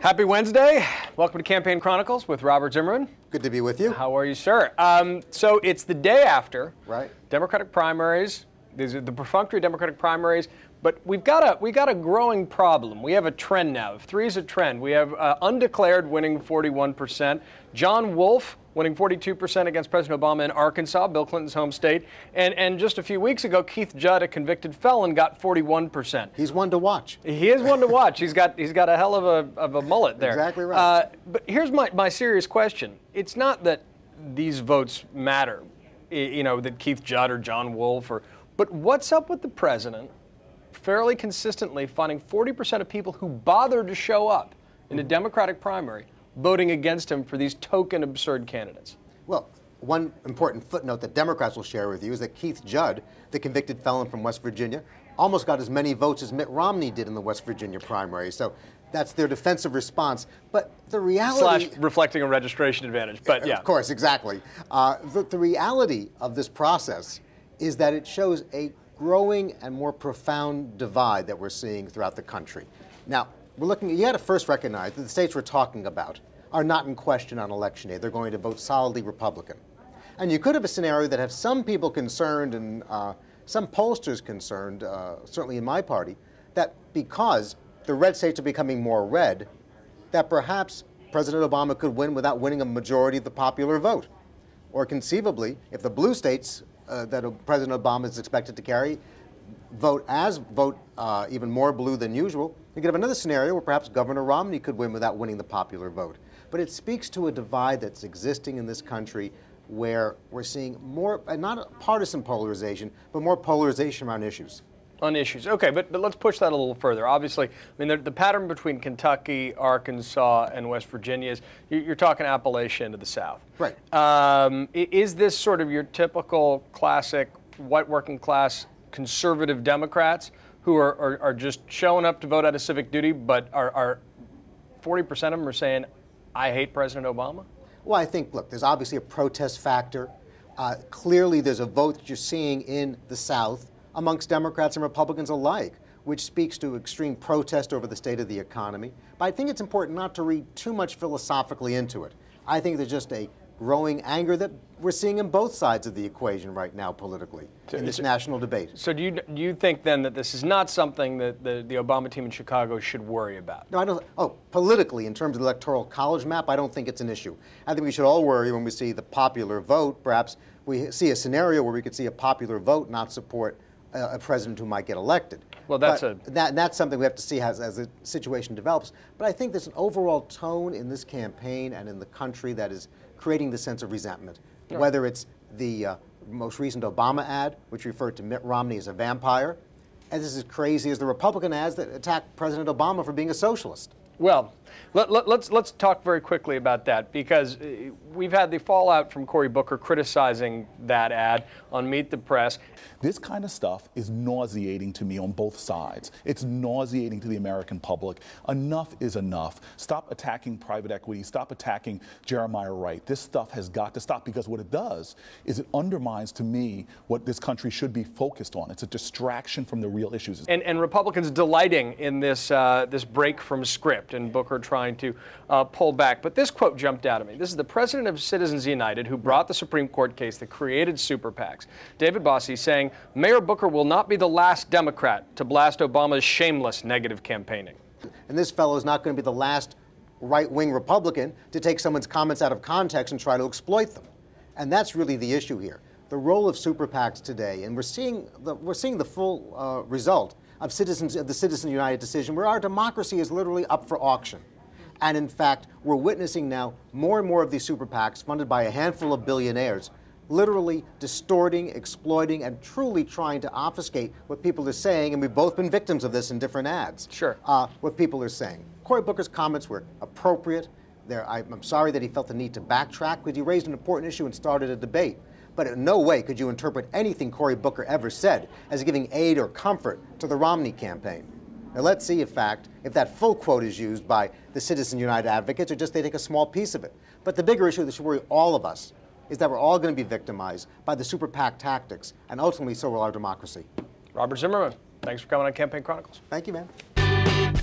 Happy Wednesday. Welcome to Campaign Chronicles with Robert Zimmerman. Good to be with you. How are you, sir? So it's the day after right. Democratic primaries. These are the perfunctory Democratic primaries. But we got a growing problem. We have a trend now. 3 is a trend. We have undeclared winning 41%. John Wolf winning 42% against President Obama in Arkansas, Bill Clinton's home state. And just a few weeks ago, Keith Judd, a convicted felon, got 41%. He's one to watch. He is one to watch. He's got a hell of a mullet there. Exactly right. But here's my serious question. It's not that these votes matter, you know, that Keith Judd or John Wolf, but what's up with the president fairly consistently finding 40% of people who bother to show up in a Democratic primary voting against him for these token absurd candidates? Well, one important footnote that Democrats will share with you is that Keith Judd, the convicted felon from West Virginia, almost got as many votes as Mitt Romney did in the West Virginia primary. So that's their defensive response. But the reality... / reflecting a registration advantage, but yeah. Of course, exactly. The reality of this process is that it shows a growing and more profound divide that we're seeing throughout the country. Now, you got to first recognize that the states we're talking about are not in question on election day. They're going to vote solidly Republican. And you could have a scenario that have some people concerned and some pollsters concerned, certainly in my party, that because the red states are becoming more red, that perhaps President Obama could win without winning a majority of the popular vote. Or conceivably, if the blue states that President Obama is expected to carry vote even more blue than usual, you could have another scenario where perhaps Governor Romney could win without winning the popular vote. But it speaks to a divide that's existing in this country where we're seeing more, not partisan polarization, but more polarization around issues. On issues. Okay, but let's push that a little further. Obviously, I mean, the pattern between Kentucky, Arkansas, and West Virginia is you're talking Appalachia into the South. Right. Is this sort of your typical classic white working class conservative Democrats who are just showing up to vote out of civic duty, but are 40% of them are saying, I hate President Obama? Well, I think, look, there's obviously a protest factor. Clearly, there's a vote that you're seeing in the South amongst Democrats and Republicans alike, which speaks to extreme protest over the state of the economy. But I think it's important not to read too much philosophically into it. I think there's just a growing anger that we're seeing in both sides of the equation right now politically in this national debate. So do you think then that this is not something that the Obama team in Chicago should worry about? No, I don't. Oh, politically, in terms of the electoral college map, I don't think it's an issue. I think we should all worry when we see the popular vote. Perhaps we see a scenario where we could see a popular vote not support a president who might get elected. Well, that's that's something we have to see as the situation develops. But I think there's an overall tone in this campaign and in the country that is creating the sense of resentment. Right. Whether it's the most recent Obama ad, which referred to Mitt Romney as a vampire, and this is as crazy as the Republican ads that attacked President Obama for being a socialist. Well, let's talk very quickly about that, because we've had the fallout from Cory Booker criticizing that ad on Meet the Press. This kind of stuff is nauseating to me on both sides. It's nauseating to the American public. Enough is enough. Stop attacking private equity. Stop attacking Jeremiah Wright. This stuff has got to stop, because what it does is it undermines, to me, what this country should be focused on. It's a distraction from the real issues. And Republicans delighting in this break from script, and Booker trying to pull back. But this quote jumped out at me. This is the president of Citizens United, who brought the Supreme Court case that created SuperPACs, David Bossie, saying, Mayor Booker will not be the last Democrat to blast Obama's shameless negative campaigning. And this fellow is not going to be the last right-wing Republican to take someone's comments out of context and try to exploit them. And that's really the issue here. The role of SuperPACs today, and we're seeing the full result of the Citizens United decision, where our democracy is literally up for auction. And in fact, we're witnessing now more and more of these SuperPACs funded by a handful of billionaires literally distorting, exploiting, and truly trying to obfuscate what people are saying, and we've both been victims of this in different ads. Sure. What people are saying. Cory Booker's comments were appropriate. I'm sorry that he felt the need to backtrack, because he raised an important issue and started a debate. But in no way could you interpret anything Cory Booker ever said as giving aid or comfort to the Romney campaign. Now let's see, in fact, if that full quote is used by the Citizens United advocates, or just they take a small piece of it. But the bigger issue that should worry all of us is that we're all going to be victimized by the SuperPAC tactics, and ultimately so will our democracy. Robert Zimmerman, thanks for coming on Campaign Chronicles. Thank you, man.